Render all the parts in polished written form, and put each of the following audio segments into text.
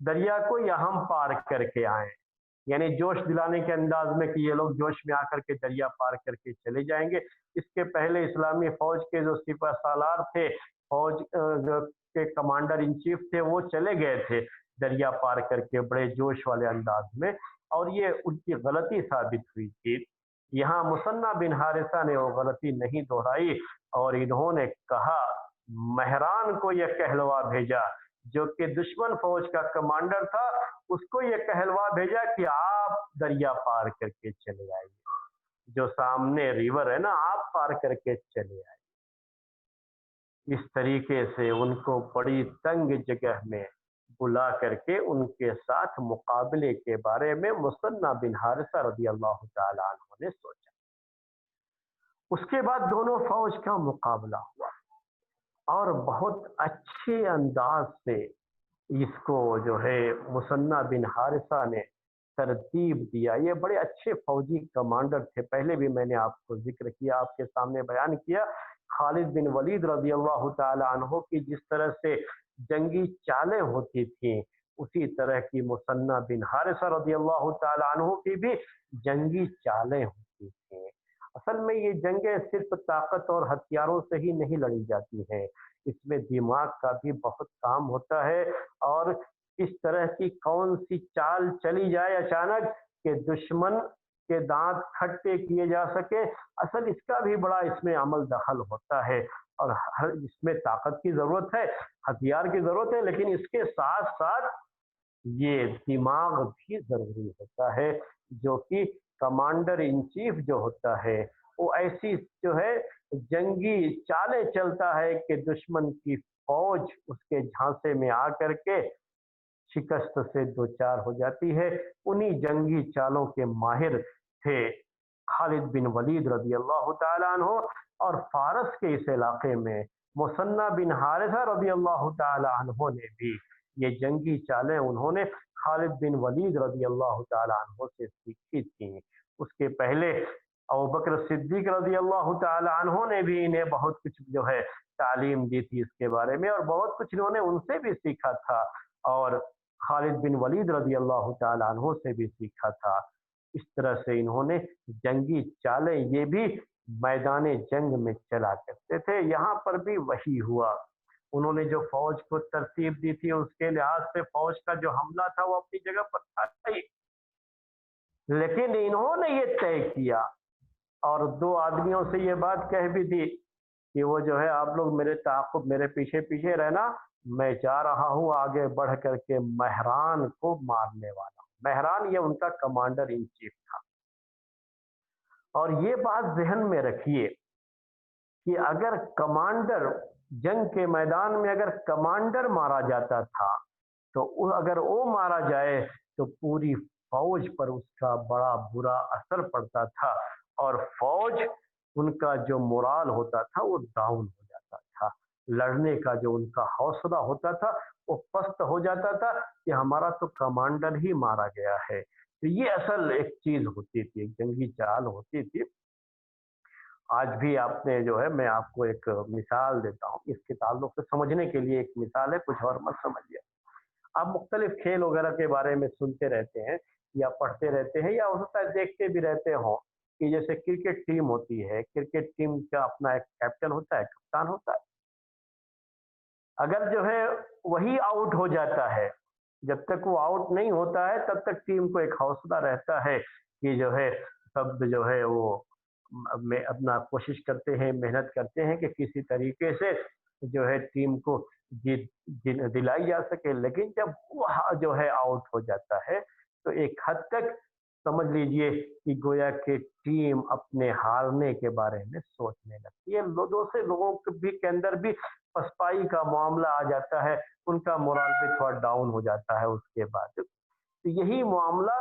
دریا کو یا ہم پار کر کے آئیں، یعنی جوش دلانے کے انداز میں کہ یہ لوگ جوش میں آ کر کے دریا پار کر کے چلے جائیں گے۔ اس کے پہلے اسلامی فوج کے جو سپہ سالار تھے، فوج کے کمانڈر ان چیف تھے، وہ چلے گئے تھے دریا پار کر کے بڑے جوش والے انداز میں، اور یہ ان کی غلطی ثابت ہوئی تھی۔ یہاں مثنیٰ بن حارثہ نے وہ غلطی نہیں دہرائی اور انہوں نے کہا، مہران کو یہ کہلوا بھیجا جو کہ دشمن فوج کا کمانڈر تھا، اس کو یہ کہلوا بھیجا کہ آپ دریا پار کر کے چلے آئیے، جو سامنے ریور ہے نا، آپ پار کر کے چلے آئیے۔ اس طریقے سے ان کو بڑی تنگ جگہ میں بلا کر کے ان کے ساتھ مقابلے کے بارے میں مثنیٰ بن حارثہ رضی اللہ تعالی عنہ نے سوچا۔ اس کے بعد دونوں فوج کا مقابلہ ہوا اور بہت اچھے انداز سے اس کو جو ہے مثنیٰ بن حارثہ نے ترتیب دیا۔ یہ بڑے اچھے فوجی کمانڈر تھے، پہلے بھی میں نے آپ کو ذکر کیا، آپ کے سامنے بیان کیا۔ خالد بن ولید رضی اللہ تعالی عنہ کی جس طرح سے جنگی چالیں ہوتی تھیں، اسی طرح کی مثنیٰ بن حارثہ رضی اللہ تعالی عنہ کی بھی جنگی چالیں ہوتی تھیں۔ اصل میں یہ جنگیں صرف طاقت اور ہتھیاروں سے ہی نہیں لڑی جاتی ہیں، اس میں دماغ کا بھی بہت کام ہوتا ہے، اور اس طرح کی کون سی چال چلی جائے اچانک کہ دشمن کے دانت کھٹے کیے جا سکے، اصل اس کا بھی بڑا اس میں عمل دخل ہوتا ہے، اور اس میں طاقت کی ضرورت ہے، ہتھیار کی ضرورت ہے، لیکن اس کے ساتھ ساتھ یہ دماغ بھی ضروری ہوتا ہے، جو کہ کمانڈر ان چیف جو ہوتا ہے وہ ایسی جو ہے جنگی چالیں چلتا ہے کہ دشمن کی فوج اس کے جھانسے میں آ کر کے شکست سے دوچار ہو جاتی ہے۔ انہی جنگی چالوں کے ماہر تھے خالد بن ولید رضی اللہ تعالی عنہ، اور فارس کے اس علاقے میں مثنیٰ بن حارثہ رضی اللہ تعالی عنہ نے بھی یہ جنگی چالیں انہوں نے خالد بن ولید رضی اللہ تعالی عنہ سے سیکھی تھیں۔ اس کے پہلے ابوبکر صدیق رضی اللہ تعالی عنہ نے بھی انہیں بہت کچھ جو ہے تعلیم دی تھی اس کے بارے میں، اور بہت کچھ انہوں نے ان سے بھی سیکھا تھا، اور خالد بن ولید رضی اللہ تعالی عنہ سے بھی سیکھا تھا۔ اس طرح سے انہوں نے جنگی چالیں یہ بھی میدان جنگ میں چلا کرتے تھے۔ یہاں پر بھی وہی ہوا، انہوں نے جو فوج کو ترتیب دی تھی اس کے لحاظ سے فوج کا جو حملہ تھا وہ اپنی جگہ پر تھا ہی، لیکن انہوں نے یہ طے کیا اور دو آدمیوں سے یہ بات کہہ بھی دی کہ وہ جو ہے آپ لوگ میرے تعاقب، میرے پیچھے پیچھے رہنا، میں جا رہا ہوں آگے بڑھ کر کے مہران کو مارنے والا ہوں۔ مہران یہ ان کا کمانڈر ان چیف تھا، اور یہ بات ذہن میں رکھیے کہ اگر کمانڈر جنگ کے میدان میں اگر کمانڈر مارا جاتا تھا تو اگر وہ مارا جائے تو پوری فوج پر اس کا بڑا برا اثر پڑتا تھا، اور فوج ان کا جو مورال ہوتا تھا وہ ڈاؤن ہو جاتا تھا، لڑنے کا جو ان کا حوصلہ ہوتا تھا وہ پست ہو جاتا تھا کہ ہمارا تو کمانڈر ہی مارا گیا ہے۔ تو یہ اصل ایک چیز ہوتی تھی، ایک جنگی چال ہوتی تھی۔ آج بھی آپ نے جو ہے، میں آپ کو ایک مثال دیتا ہوں اس کے تعلق سے، سمجھنے کے لیے ایک مثال ہے، کچھ اور مت سمجھیے۔ آپ مختلف کھیل وغیرہ کے بارے میں سنتے رہتے ہیں یا پڑھتے رہتے ہیں، یا ہو سکتا ہے دیکھتے بھی رہتے ہوں کہ جیسے کرکٹ ٹیم ہوتی ہے، کرکٹ ٹیم کا اپنا ایک کیپٹن ہوتا ہے، کپتان ہوتا ہے۔ اگر جو ہے وہی آؤٹ ہو جاتا ہے، جب تک وہ آؤٹ نہیں ہوتا ہے تب تک ٹیم کو ایک حوصلہ رہتا ہے کہ جو ہے سب جو ہے وہ اپنا کوشش کرتے ہیں، محنت کرتے ہیں کہ کسی طریقے سے جو ہے ٹیم کو جیت دلائی جا سکے۔ لیکن جب وہ جو ہے آؤٹ ہو جاتا ہے تو ایک حد تک سمجھ لیجئے کہ گویا کہ ٹیم اپنے ہارنے کے بارے میں سوچنے لگتی ہے، دوسرے لوگوں کے اندر بھی پسپائی کا معاملہ آ جاتا ہے، ان کا مورال بھی تھوڑا ڈاؤن ہو جاتا ہے اس کے بعد۔ تو یہی معاملہ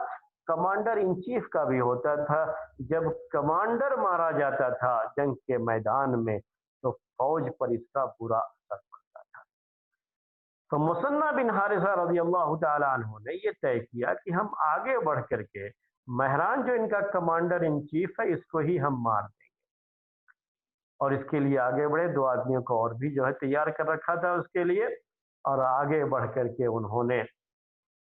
کمانڈر ان چیف کا بھی ہوتا تھا، جب کمانڈر مارا جاتا تھا جنگ کے میدان میں تو فوج پر اس کا برا اثر پڑتا تھا۔ تو مثنیٰ بن حارثہ رضی اللہ تعالی عنہ نے یہ طے کیا کہ ہم آگے بڑھ کر کے مہران جو ان کا کمانڈر ان چیف ہے اس کو ہی ہم مار دیں گے، اور اس کے لیے آگے بڑھے، دو آدمیوں کو اور بھی جو ہے تیار کر رکھا تھا اس کے لیے، اور آگے بڑھ کر کے انہوں نے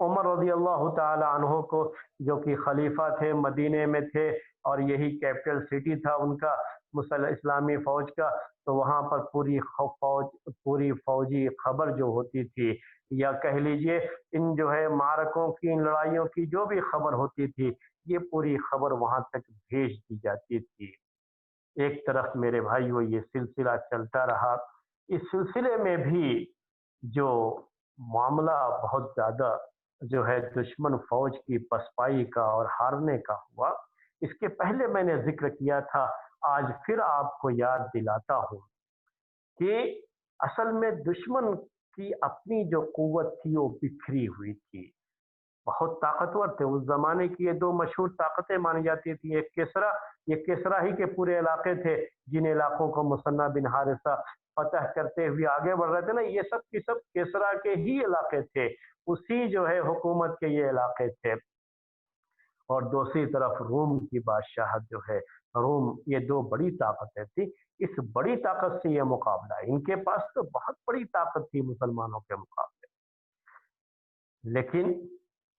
عمر رضی اللہ تعالی عنہ کو، جو کہ خلیفہ تھے، مدینے میں تھے اور یہی کیپٹل سٹی تھا ان کا اسلامی فوج کا، تو وہاں پر پوری فوجی خبر جو ہوتی تھی، یا کہہ لیجئے ان جو ہے معرکوں کی، ان لڑائیوں کی جو بھی خبر ہوتی تھی، یہ پوری خبر وہاں تک بھیج دی جاتی تھی۔ ایک طرف میرے بھائیو یہ سلسلہ چلتا رہا، اس سلسلے میں بھی جو معاملہ بہت زیادہ جو ہے دشمن فوج کی پسپائی کا اور ہارنے کا ہوا، اس کے پہلے میں نے ذکر کیا تھا، آج پھر آپ کو یاد دلاتا ہوں کہ اصل میں دشمن کی اپنی جو قوت تھی وہ بکھری ہوئی تھی، بہت طاقتور تھے اس زمانے کی۔ یہ دو مشہور طاقتیں مانی جاتی تھی، ایک کسرا، یہ کسرا ہی کے پورے علاقے تھے جن علاقوں کو مثنہ بن حارثہ فتح کرتے ہوئے آگے بڑھ رہے تھے نا، یہ سب کی سب کسرا کے ہی علاقے تھے، اسی جو ہے حکومت کے یہ علاقے تھے۔ اور دوسری طرف روم کی بادشاہت جو ہے، روم، یہ دو بڑی طاقتیں تھیں۔ اس بڑی طاقت سے یہ مقابلہ ہے، ان کے پاس تو بہت بڑی طاقت تھی مسلمانوں کے مقابلے، لیکن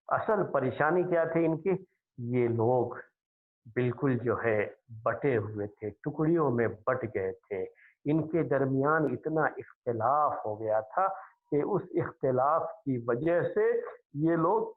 اصل پریشانی کیا تھی ان کی؟ یہ لوگ بالکل جو ہے بٹے ہوئے تھے، ٹکڑیوں میں بٹ گئے تھے، ان کے درمیان اتنا اختلاف ہو گیا تھا کہ اس اختلاف کی وجہ سے یہ لوگ،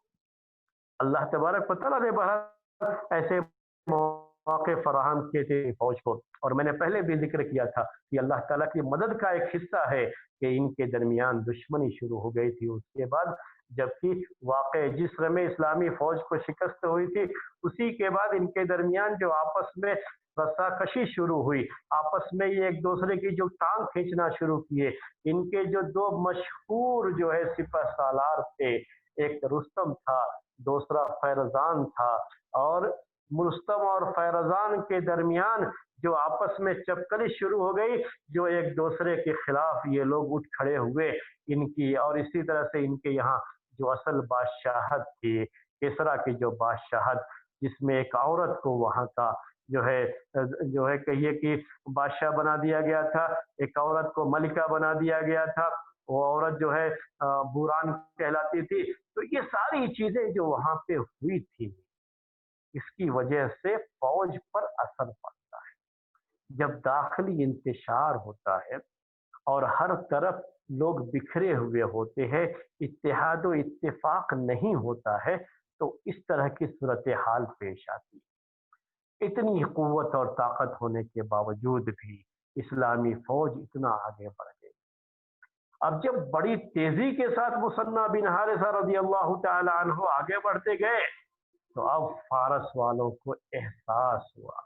اللہ تبارک و تعالیٰ نے بہت ایسے مواقع فراہم کیے تھے فوج کو، اور میں نے پہلے بھی ذکر کیا تھا کہ اللہ تعالیٰ کی مدد کا ایک حصہ ہے کہ ان کے درمیان دشمنی شروع ہو گئی تھی۔ اس کے بعد جبکہ واقع جسر میں اسلامی فوج کو شکست ہوئی تھی، اسی کے بعد ان کے درمیان جو آپس میں رسا کشی شروع ہوئی، آپس میں یہ ایک دوسرے کی جو ٹانگ کھینچنا شروع کیے، ان کے جو دو مشہور جو ہے سپہ سالار تھے، ایک رستم تھا، دوسرا فیرزان تھا، اور رستم اور فیرزان کے درمیان جو آپس میں چپکلی شروع ہو گئی، جو ایک دوسرے کے خلاف یہ لوگ اٹھ کھڑے ہوئے ان کی، اور اسی طرح سے ان کے یہاں جو اصل بادشاہت تھی، کسرا کی جو بادشاہت، جس میں ایک عورت کو وہاں کا جو ہے کہیے کہ بادشاہ بنا دیا گیا تھا، ایک عورت کو ملکہ بنا دیا گیا تھا، وہ عورت جو ہے بوران کہلاتی تھی۔ تو یہ ساری چیزیں جو وہاں پہ ہوئی تھی، اس کی وجہ سے فوج پر اثر پڑتا ہے۔ جب داخلی انتشار ہوتا ہے اور ہر طرف لوگ بکھرے ہوئے ہوتے ہیں، اتحاد و اتفاق نہیں ہوتا ہے، تو اس طرح کی صورتحال پیش آتی ہے۔ اتنی قوت اور طاقت ہونے کے باوجود بھی اسلامی فوج اتنا آگے بڑھ گئی۔ اب جب بڑی تیزی کے ساتھ مثنہ بن حارثہ رضی اللہ تعالی عنہ آگے بڑھتے گئے، تو اب فارس والوں کو احساس ہوا،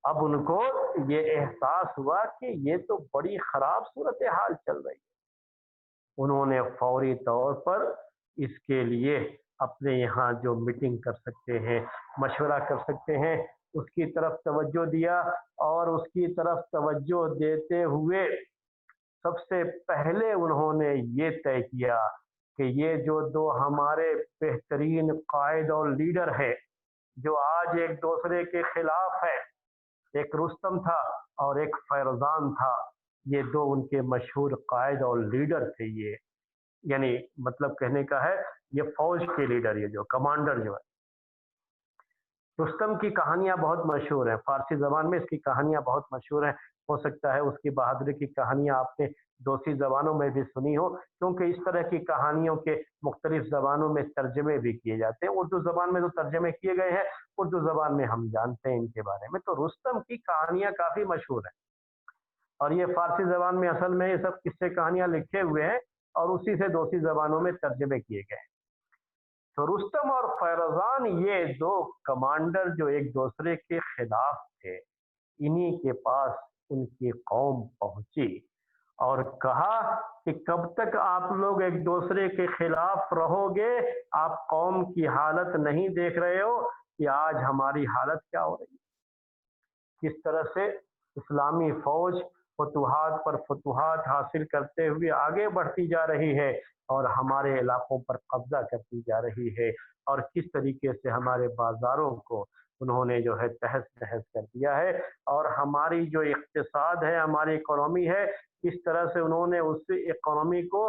اب ان کو یہ احساس ہوا کہ یہ تو بڑی خراب صورتحال چل رہی ہے۔ انہوں نے فوری طور پر اس کے لیے اپنے یہاں جو میٹنگ کر سکتے ہیں، مشورہ کر سکتے ہیں، اس کی طرف توجہ دیا، اور اس کی طرف توجہ دیتے ہوئے سب سے پہلے انہوں نے یہ طے کیا کہ یہ جو دو ہمارے بہترین قائد اور لیڈر ہیں، جو آج ایک دوسرے کے خلاف ہے، ایک رستم تھا اور ایک فیروزان تھا، یہ دو ان کے مشہور قائد اور لیڈر تھے، یہ یعنی مطلب کہنے کا ہے یہ فوج کے لیڈر، یہ جو کمانڈر جو ہے۔ رستم کی کہانیاں بہت مشہور ہیں، فارسی زبان میں اس کی کہانیاں بہت مشہور ہیں، ہو سکتا ہے اس کی بہادری کی کہانیاں آپ نے دوسری زبانوں میں بھی سنی ہو، کیونکہ اس طرح کی کہانیوں کے مختلف زبانوں میں ترجمے بھی کیے جاتے ہیں۔ اردو زبان میں تو ترجمے کیے گئے ہیں، اردو زبان میں ہم جانتے ہیں ان کے بارے میں۔ تو رستم کی کہانیاں کافی مشہور ہیں، اور یہ فارسی زبان میں اصل میں یہ سب قصے کہانیاں لکھے ہوئے ہیں، اور اسی سے دوسری زبانوں میں ترجمے کیے گئے ہیں۔ تو رستم اور فیروزان، یہ دو کمانڈر جو ایک دوسرے کے خلاف تھے، انہی کے پاس ان کی قوم پہنچی اور کہا کہ کب تک آپ لوگ ایک دوسرے کے خلاف رہو گے؟ آپ قوم کی حالت نہیں دیکھ رہے ہو کہ آج ہماری حالت کیا ہو رہی ہے؟ کس طرح سے اسلامی فوج فتوحات پر فتوحات حاصل کرتے ہوئے آگے بڑھتی جا رہی ہے اور ہمارے علاقوں پر قبضہ کرتی جا رہی ہے، اور کس طریقے سے ہمارے بازاروں کو انہوں نے جو ہے تہس نہس کر دیا ہے، اور ہماری جو اقتصاد ہے، ہماری اکانومی ہے، اس طرح سے انہوں نے اس اکانومی کو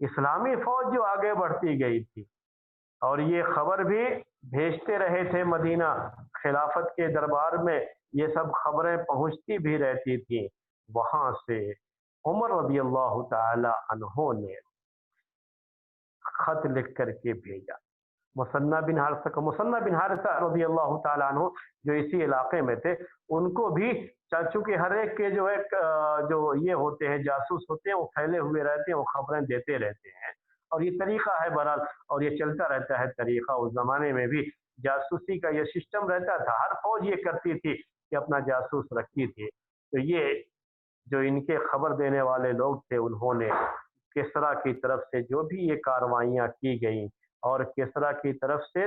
اسلامی فوج جو آگے بڑھتی گئی تھی، اور یہ خبر بھی بھیجتے رہے تھے مدینہ خلافت کے دربار میں، یہ سب خبریں پہنچتی بھی رہتی تھیں۔ وہاں سے عمر رضی اللہ تعالی عنہ نے خط لکھ کر کے بھیجا مصنع بن حارثہ رضی اللہ تعالیٰ عنہ جو اسی علاقے میں تھے، ان کو بھی، چونکہ ہر ایک کے جو ہے جو یہ ہوتے ہیں جاسوس ہوتے ہیں، وہ پھیلے ہوئے رہتے ہیں، وہ خبریں دیتے رہتے ہیں، اور یہ طریقہ ہے بہرحال، اور یہ چلتا رہتا ہے طریقہ۔ اس زمانے میں بھی جاسوسی کا یہ سسٹم رہتا تھا، ہر فوج یہ کرتی تھی کہ اپنا جاسوس رکھتی تھی۔ تو یہ جو ان کے خبر دینے والے لوگ تھے، انہوں نے کسریٰ کی طرف سے جو بھی یہ کاروائیاں کی گئیں، اور کسریٰ کی طرف سے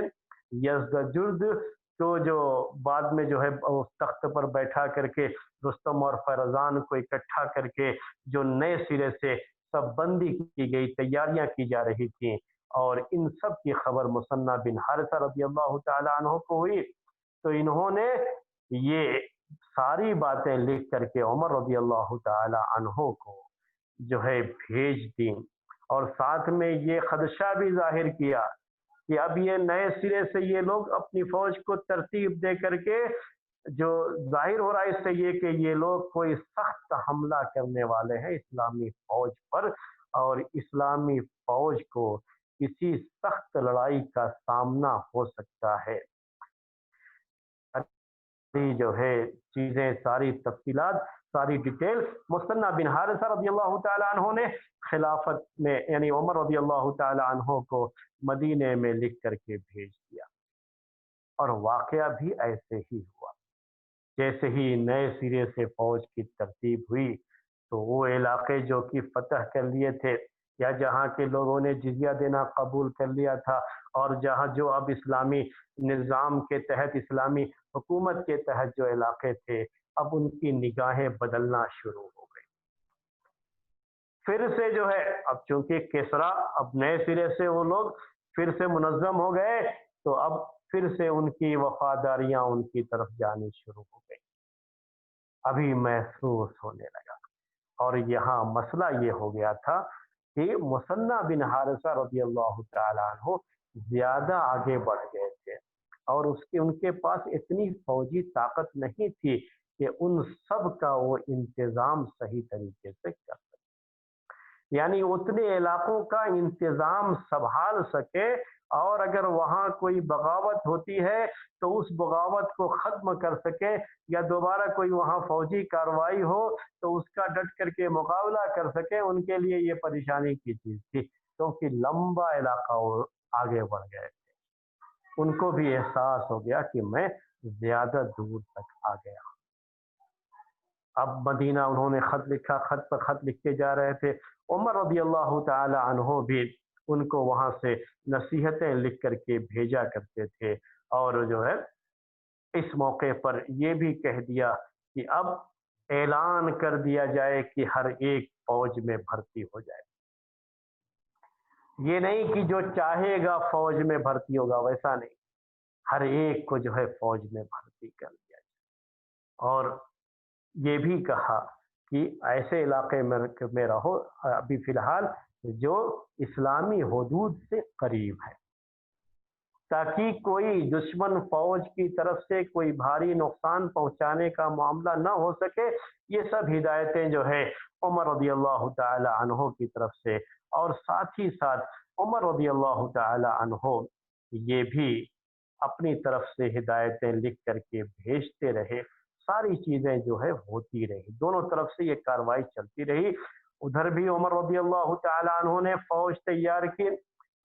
یزدجرد کو جو بعد میں جو ہے اس تخت پر بیٹھا کر کے رستم اور فرزان کو اکٹھا کر کے جو نئے سرے سے سب بندی کی گئی، تیاریاں کی جا رہی تھیں، اور ان سب کی خبر مصنع بن حارثہ رضی اللہ تعالی عنہ کو ہوئی، تو انہوں نے یہ ساری باتیں لکھ کر کے عمر رضی اللہ تعالی عنہ کو جو ہے بھیج دیں، اور ساتھ میں یہ خدشہ بھی ظاہر کیا کہ اب یہ نئے سرے سے یہ لوگ اپنی فوج کو ترتیب دے کر کے، جو ظاہر ہو رہا ہے اس سے یہ کہ یہ لوگ کوئی سخت حملہ کرنے والے ہیں اسلامی فوج پر، اور اسلامی فوج کو کسی سخت لڑائی کا سامنا ہو سکتا ہے۔ جو ہے چیزیں، ساری تفصیلات، ساری ڈیٹیل مصنع بن حارثہ رضی اللہ تعالی عنہ نے خلافت میں، یعنی عمر رضی اللہ تعالی عنہ کو مدینے میں لکھ کر کے بھیج دیا، اور واقعہ بھی ایسے ہی ہوا۔ جیسے ہی نئے سرے سے فوج کی ترتیب ہوئی، تو وہ علاقے جو کہ فتح کر لیے تھے، یا جہاں کے لوگوں نے جزیہ دینا قبول کر لیا تھا، اور جہاں جو اب اسلامی نظام کے تحت، اسلامی حکومت کے تحت جو علاقے تھے، اب ان کی نگاہیں بدلنا شروع ہو گئی۔ پھر سے جو ہے، اب چونکہ کسریٰ اب نئے سرے سے وہ لوگ پھر سے منظم ہو گئے، تو اب پھر سے ان کی وفاداریاں ان کی طرف جانی شروع ہو گئی، ابھی محسوس ہونے لگا۔ اور یہاں مسئلہ یہ ہو گیا تھا کہ مصنع بن حارثہ رضی اللہ تعالیٰ عنہ زیادہ آگے بڑھ گئے تھے، اور ان کے پاس اتنی فوجی طاقت نہیں تھی کہ ان سب کا وہ انتظام صحیح طریقے سے کر سکے، یعنی اتنے علاقوں کا انتظام سنبھال سکے، اور اگر وہاں کوئی بغاوت ہوتی ہے تو اس بغاوت کو ختم کر سکے، یا دوبارہ کوئی وہاں فوجی کارروائی ہو تو اس کا ڈٹ کر کے مقابلہ کر سکے، ان کے لیے یہ پریشانی کی چیز تھی، کیونکہ لمبا علاقہ وہ آگے بڑھ گئے تھے۔ ان کو بھی احساس ہو گیا کہ میں زیادہ دور تک آ گیا۔ اب مدینہ انہوں نے خط لکھا، خط پر خط لکھتے جا رہے تھے۔ عمر رضی اللہ تعالی عنہ بھی ان کو وہاں سے نصیحتیں لکھ کر کے بھیجا کرتے تھے، اور جو ہے اس موقع پر یہ بھی کہہ دیا کہ اب اعلان کر دیا جائے کہ ہر ایک فوج میں بھرتی ہو جائے۔ یہ نہیں کہ جو چاہے گا فوج میں بھرتی ہوگا، ویسا نہیں، ہر ایک کو جو ہے فوج میں بھرتی کر دیا جائے، اور یہ بھی کہا کہ ایسے علاقے میں رہو ابھی فی الحال جو اسلامی حدود سے قریب ہے، تاکہ کوئی دشمن فوج کی طرف سے کوئی بھاری نقصان پہنچانے کا معاملہ نہ ہو سکے۔ یہ سب ہدایتیں جو ہے عمر رضی اللہ تعالی عنہ کی طرف سے، اور ساتھ ہی ساتھ عمر رضی اللہ تعالی عنہ یہ بھی اپنی طرف سے ہدایتیں لکھ کر کے بھیجتے رہے۔ ساری چیزیں جو ہے ہوتی رہی، دونوں طرف سے یہ کارروائی چلتی رہی۔ ادھر بھی عمر رضی اللہ تعالی عنہ نے فوج تیار کی،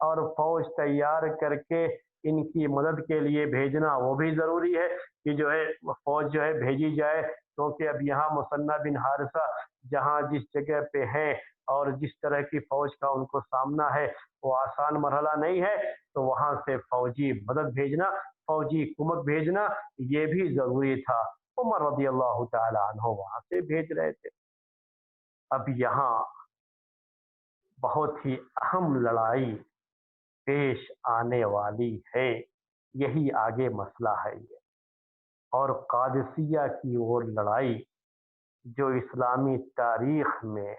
اور فوج تیار کر کے ان کی مدد کے لیے بھیجنا وہ بھی ضروری ہے کہ جو ہے فوج جو ہے بھیجی جائے، کیونکہ اب یہاں مصنع بن حارثہ جہاں جس جگہ پہ ہیں، اور جس طرح کی فوج کا ان کو سامنا ہے، وہ آسان مرحلہ نہیں ہے، تو وہاں سے فوجی مدد بھیجنا، فوجی کمک بھیجنا یہ بھی ضروری تھا۔ عمر رضی اللہ تعالی عنہ وہاں سے بھیج رہے تھے۔ اب یہاں بہت ہی اہم لڑائی پیش آنے والی ہے، یہی آگے مسئلہ ہے یہ، اور قادسیہ کی وہ لڑائی جو اسلامی تاریخ میں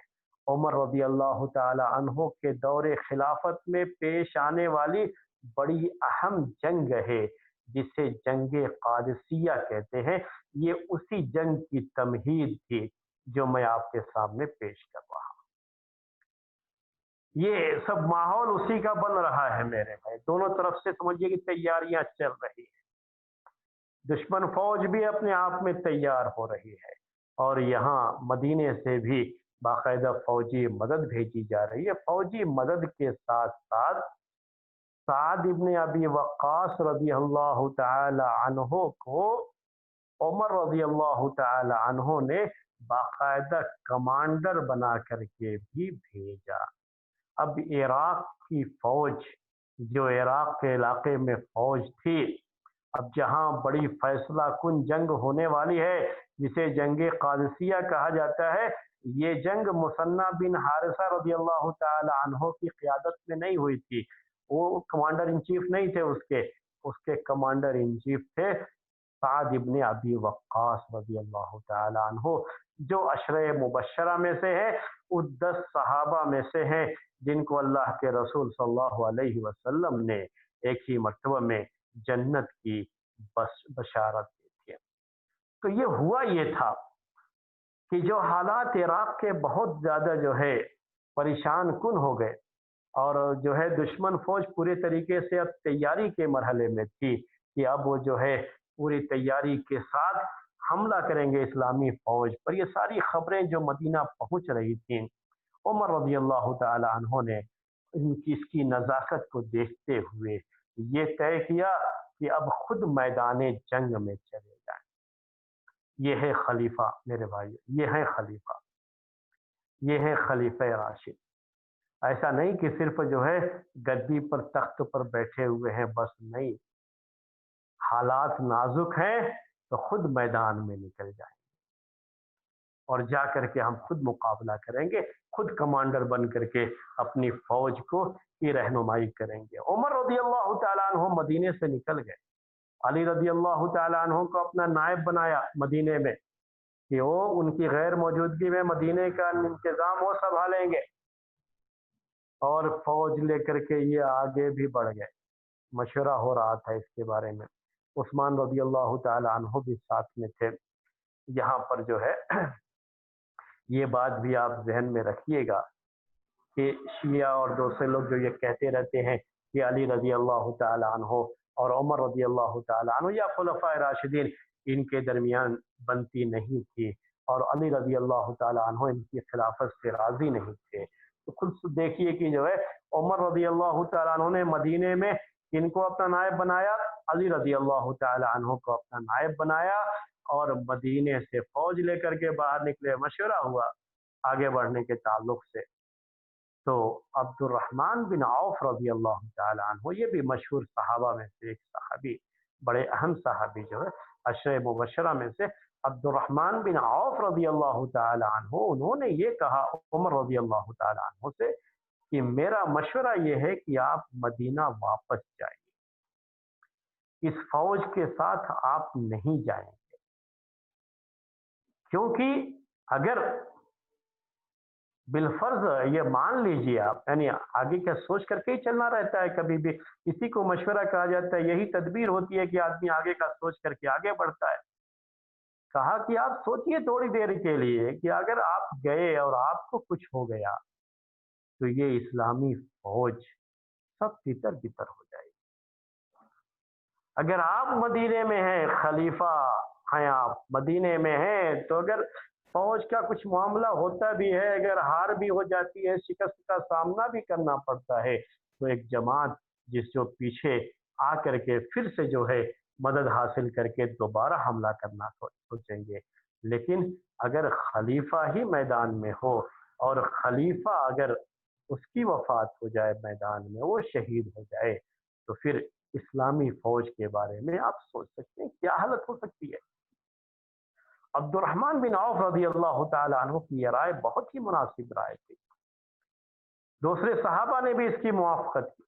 عمر رضی اللہ تعالی عنہ کے دور خلافت میں پیش آنے والی بڑی اہم جنگ ہے جسے جنگ قادسیہ کہتے ہیں۔ یہ اسی جنگ کی تمہید تھی جو میں آپ کے سامنے پیش کر رہا ہوں۔ یہ سب ماحول اسی کا بن رہا ہے میرے بھائی، دونوں طرف سے سمجھیے کہ تیاریاں چل رہی ہیں۔ دشمن فوج بھی اپنے آپ میں تیار ہو رہی ہے، اور یہاں مدینے سے بھی باقاعدہ فوجی مدد بھیجی جا رہی ہے۔ فوجی مدد کے ساتھ ساتھ سعد ابن ابی وقاص رضی اللہ تعالی عنہ کو عمر رضی اللہ تعالی عنہ نے باقاعدہ کمانڈر بنا کر کے بھی بھیجا۔ اب عراق کی فوج، جو عراق کے علاقے میں فوج تھی، اب جہاں بڑی فیصلہ کن جنگ ہونے والی ہے جسے جنگ قادسیہ کہا جاتا ہے، یہ جنگ مثنى بن حارثہ رضی اللہ تعالی عنہ کی قیادت میں نہیں ہوئی تھی، وہ کمانڈر ان چیف نہیں تھے، اس کے کمانڈر ان چیف تھے سعد ابن ابی وقاص رضی اللہ تعالی عنہ، جو عشرہ مبشرہ میں سے ہے، اس 10 صحابہ میں سے ہیں جن کو اللہ کے رسول صلی اللہ علیہ وسلم نے ایک ہی مرتبہ میں جنت کی بشارت دی تھی۔ تو یہ ہوا یہ تھا کہ جو حالات عراق کے بہت زیادہ جو ہے پریشان کن ہو گئے، اور جو ہے دشمن فوج پورے طریقے سے اب تیاری کے مرحلے میں تھی کہ اب وہ جو ہے پوری تیاری کے ساتھ حملہ کریں گے اسلامی فوج پر۔ یہ ساری خبریں جو مدینہ پہنچ رہی تھیں، عمر رضی اللہ تعالی عنہ نے اس کی نزاکت کو دیکھتے ہوئے یہ طے کیا کہ اب خود میدان جنگ میں چلے جائیں۔ یہ ہے خلیفہ میرے بھائی، یہ ہے خلیفہ، یہ ہے خلیفہ راشد۔ ایسا نہیں کہ صرف جو ہے گدی پر تخت پر بیٹھے ہوئے ہیں، بس نہیں، حالات نازک ہیں تو خود میدان میں نکل جائیں اور جا کر کے ہم خود مقابلہ کریں گے، خود کمانڈر بن کر کے اپنی فوج کو کی رہنمائی کریں گے۔ عمر رضی اللہ تعالیٰ عنہ مدینے سے نکل گئے، علی رضی اللہ تعالیٰ عنہ کو اپنا نائب بنایا مدینے میں کہ وہ ان کی غیر موجودگی میں مدینے کا انتظام وہ سنبھالیں گے، اور فوج لے کر کے یہ آگے بھی بڑھ گئے۔ مشورہ ہو رہا تھا اس کے بارے میں، عثمان رضی اللہ تعالیٰ عنہ بھی ساتھ میں تھے۔ یہاں پر جو ہے یہ بات بھی آپ ذہن میں رکھیے گا کہ شیعہ اور دوسرے لوگ جو یہ کہتے رہتے ہیں کہ علی رضی اللہ تعالیٰ عنہ اور عمر رضی اللہ تعالیٰ عنہ یا خلفاء راشدین ان کے درمیان بنتی نہیں تھی، اور علی رضی اللہ تعالیٰ عنہ ان کی خلافت سے راضی نہیں تھے، تو خود دیکھیے کہ جو ہے عمر رضی اللہ تعالیٰ عنہ نے مدینے میں ان کو اپنا نائب بنایا، علی رضی اللہ تعالیٰ عنہ کو اپنا نائب بنایا، اور مدینے سے فوج لے کر کے باہر نکلے۔ مشورہ ہوا آگے بڑھنے کے تعلق سے، تو عبد الرحمن بن عوف رضی اللہ تعالیٰ عنہ، یہ بھی مشہور صحابہ میں سے ایک صحابی، بڑے اہم صحابی جو ہے عشرہ مبشرہ میں سے عبد الرحمن بن عوف رضی اللہ تعالیٰ عنہ، انہوں نے یہ کہا عمر رضی اللہ تعالیٰ عنہ سے کہ میرا مشورہ یہ ہے کہ آپ مدینہ واپس جائیں، اس فوج کے ساتھ آپ نہیں جائیں گے، کیونکہ اگر بالفرض یہ مان لیجیے آپ، یعنی آگے کا سوچ کر کے ہی چلنا رہتا ہے، کبھی بھی اسی کو مشورہ کہا جاتا ہے، یہی تدبیر ہوتی ہے کہ آدمی آگے کا سوچ کر کے آگے بڑھتا ہے۔ کہا کہ آپ سوچئے تھوڑی دیر کے لیے کہ اگر آپ گئے اور آپ کو کچھ ہو گیا تو یہ اسلامی فوج سب تتر بتر ہو جائے گی۔ اگر آپ مدینے میں ہیں، خلیفہ ہیں، آپ مدینے میں ہیں، تو اگر فوج کا کچھ معاملہ ہوتا بھی ہے، اگر ہار بھی ہو جاتی ہے، شکست کا سامنا بھی کرنا پڑتا ہے، تو ایک جماعت جس جو پیچھے آ کر کے پھر سے جو ہے مدد حاصل کر کے دوبارہ حملہ کرنا سوچیں گے۔ لیکن اگر خلیفہ ہی میدان میں ہو، اور خلیفہ اگر اس کی وفات ہو جائے میدان میں، وہ شہید ہو جائے، تو پھر اسلامی فوج کے بارے میں آپ سوچ سکتے ہیں کیا حالت ہو سکتی ہے۔ عبد الرحمن بن عوف رضی اللہ تعالی عنہ کی یہ رائے بہت ہی مناسب رائے تھی، دوسرے صحابہ نے بھی اس کی موافقت کی،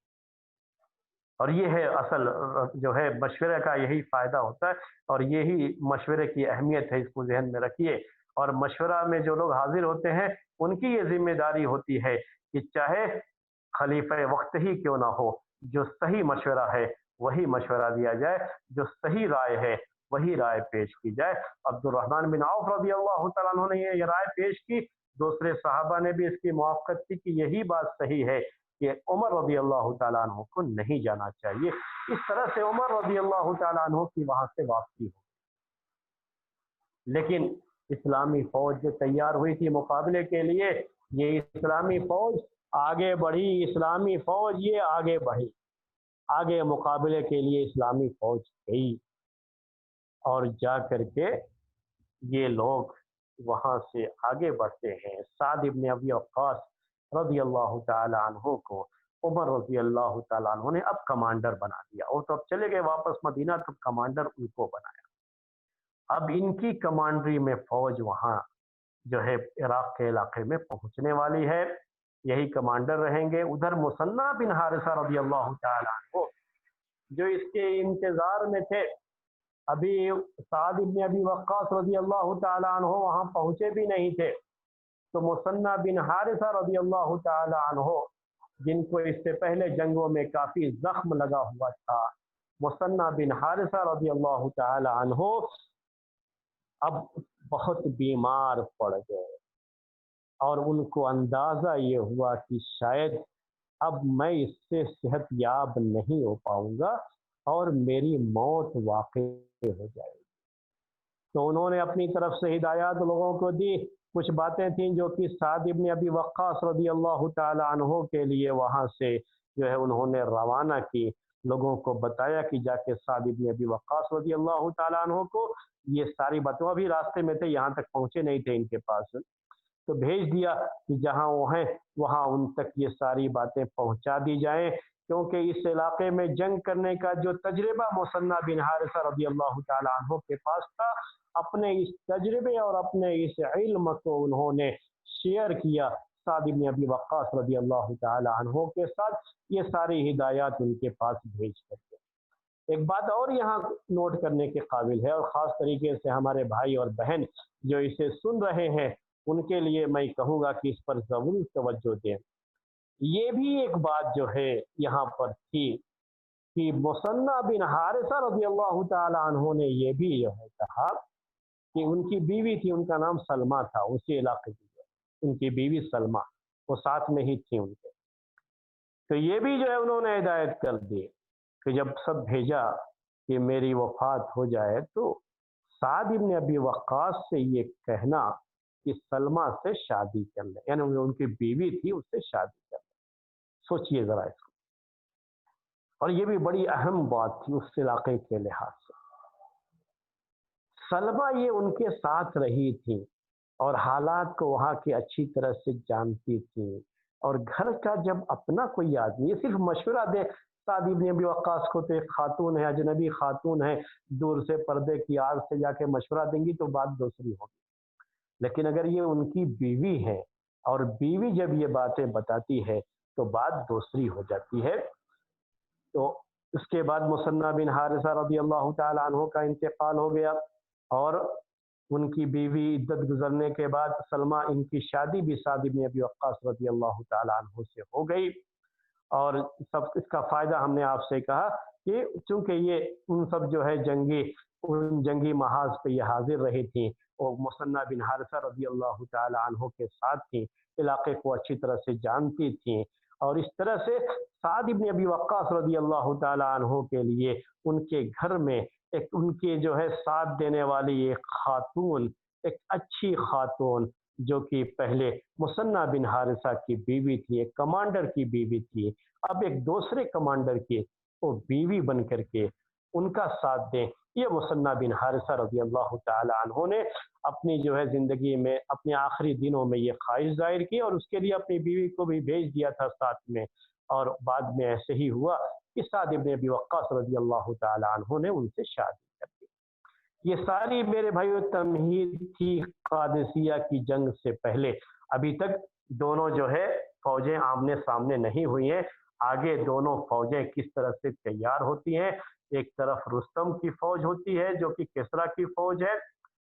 اور یہ ہے اصل جو ہے مشورے کا یہی فائدہ ہوتا ہے، اور یہی مشورے کی اہمیت ہے، اس کو ذہن میں رکھیے۔ اور مشورہ میں جو لوگ حاضر ہوتے ہیں ان کی یہ ذمہ داری ہوتی ہے کہ چاہے خلیفہ وقت ہی کیوں نہ ہو، جو صحیح مشورہ ہے وہی مشورہ دیا جائے، جو صحیح رائے ہے وہی رائے پیش کی جائے۔ عبد الرحمن بن عوف رضی اللہ تعالیٰ عنہ نے یہ رائے پیش کی، دوسرے صحابہ نے بھی اس کی موافقت کی کہ یہی بات صحیح ہے کہ عمر رضی اللہ تعالیٰ عنہ کو نہیں جانا چاہیے۔ اس طرح سے عمر رضی اللہ تعالیٰ عنہ کی وہاں سے واپسی ہو، لیکن اسلامی فوج جو تیار ہوئی تھی مقابلے کے لیے، یہ اسلامی فوج آگے بڑھی، اسلامی فوج یہ آگے بڑھی، آگے مقابلے کے لیے اسلامی فوج گئی، اور جا کر کے یہ لوگ وہاں سے آگے بڑھتے ہیں۔ سعد ابن ابی وقاص رضی اللہ تعالی عنہ کو عمر رضی اللہ تعالیٰ عنہ نے اب کمانڈر بنا دیا، اور تو اب چلے گئے واپس مدینہ، تو کمانڈر ان کو بنایا۔ اب ان کی کمانڈری میں فوج وہاں جو ہے عراق کے علاقے میں پہنچنے والی ہے، یہی کمانڈر رہیں گے۔ ادھر مثنہ بن حارثہ رضی اللہ تعالیٰ عنہ جو اس کے انتظار میں تھے، ابھی سعد ابن ابی وقاص رضی اللہ تعالیٰ عنہ وہاں پہنچے بھی نہیں تھے، تو مثنہ بن حارثہ رضی اللہ تعالیٰ عنہ جن کو اس سے پہلے جنگوں میں کافی زخم لگا ہوا تھا، مثنہ بن حارثہ رضی اللہ تعالیٰ عنہ اب بہت بیمار پڑ گئے، اور ان کو اندازہ یہ ہوا کہ شاید اب میں اس سے صحت یاب نہیں ہو پاؤں گا اور میری موت واقع ہو جائے گی۔ تو انہوں نے اپنی طرف سے ہدایات لوگوں کو دی، کچھ باتیں تھیں جو کہ سعد ابن ابی وقاص رضی اللہ تعالی عنہ کے لیے وہاں سے جو ہے انہوں نے روانہ کی، لوگوں کو بتایا کہ جا کے سعد ابن ابی وقاص رضی اللہ تعالی عنہ کو یہ ساری باتیں، ابھی راستے میں تھے، یہاں تک پہنچے نہیں تھے ان کے پاس، تو بھیج دیا کہ جہاں وہ ہیں وہاں ان تک یہ ساری باتیں پہنچا دی جائیں، کیونکہ اس علاقے میں جنگ کرنے کا جو تجربہ مثنہ بن حارثہ رضی اللہ تعالی عنہ کے پاس تھا، اپنے اس تجربے اور اپنے اس علم کو انہوں نے شیئر کیا سعد بن ابی وقاص رضی اللہ تعالی عنہ کے ساتھ، یہ ساری ہدایات ان کے پاس بھیج کر کے۔ ایک بات اور یہاں نوٹ کرنے کے قابل ہے، اور خاص طریقے سے ہمارے بھائی اور بہن جو اسے سن رہے ہیں ان کے لیے میں کہوں گا کہ اس پر ضرور توجہ دیں۔ یہ بھی ایک بات جو ہے یہاں پر تھی کہ مثنہ بن حارثہ رضی اللہ تعالی عنہ نے یہ بھی جو ہے کہا کہ ان کی بیوی تھی، ان کا نام سلمہ تھا، اسی علاقے کی ان کی بیوی سلمہ، وہ ساتھ میں ہی تھی ان کے، تو یہ بھی جو ہے انہوں نے ہدایت کر دی کہ جب سب بھیجا کہ میری وفات ہو جائے تو سعد ابن ابی وقاص سے یہ کہنا کہ سلمہ سے شادی کر لیں، یعنی ان کی بیوی تھی اس سے شادی کر لیں۔ سوچئے ذرا اس کو، اور یہ بھی بڑی اہم بات تھی اس علاقے کے لحاظ سے۔ سلمہ یہ ان کے ساتھ رہی تھی اور حالات کو وہاں کی اچھی طرح سے جانتی تھی، اور گھر کا جب اپنا کوئی آدمی یہ صرف مشورہ دے، سعد ابن ابی وقاص کو تو ایک خاتون ہے، اجنبی خاتون ہے، دور سے پردے کی آڑ سے جا کے مشورہ دیں گی تو بات دوسری ہوگی، لیکن اگر یہ ان کی بیوی ہے اور بیوی جب یہ باتیں بتاتی ہے تو بات دوسری ہو جاتی ہے۔ تو اس کے بعد مثنہ بن حارثہ رضی اللہ تعالی عنہ کا انتقال ہو گیا، اور ان کی بیوی عدت گزرنے کے بعد سلمہ، ان کی شادی بھی سعد بن ابی وقاص رضی اللہ تعالی عنہ سے ہو گئی۔ اور سب اس کا فائدہ ہم نے آپ سے کہا کہ چونکہ یہ ان سب جو ہے جنگی محاذ پہ یہ حاضر رہی تھیں، اور مثنہ بن حارثہ رضی اللہ تعالی عنہ کے ساتھ تھیں، علاقے کو اچھی طرح سے جانتی تھیں، اور اس طرح سے سعد بن ابی وقاص رضی اللہ تعالی عنہ کے لیے ان کے گھر میں ایک ان کے جو ہے ساتھ دینے والی ایک خاتون، ایک اچھی خاتون جو کہ پہلے مثنہ بن حارثہ کی بیوی تھی، ایک کمانڈر کی بیوی تھی، اب ایک دوسرے کمانڈر کی وہ بیوی بن کر کے ان کا ساتھ دیں، یہ مثنہ بن حارثہ رضی اللہ تعالی عنہ نے اپنی جو ہے زندگی میں اپنے آخری دنوں میں یہ خواہش ظاہر کی، اور اس کے لیے اپنی بیوی کو بھی بھیج دیا تھا ساتھ میں، اور بعد میں ایسے ہی ہوا کہ سعد بن ابی وقاص رضی اللہ تعالی عنہ نے ان سے شادی کر دی۔ یہ ساری میرے بھائیو تمہید تھی قادسیہ کی جنگ سے پہلے۔ ابھی تک دونوں جو ہے فوجیں آمنے سامنے نہیں ہوئی ہیں، آگے دونوں فوجیں کس طرح سے تیار ہوتی ہیں۔ ایک طرف رستم کی فوج ہوتی ہے جو کہ کسریٰ کی فوج ہے،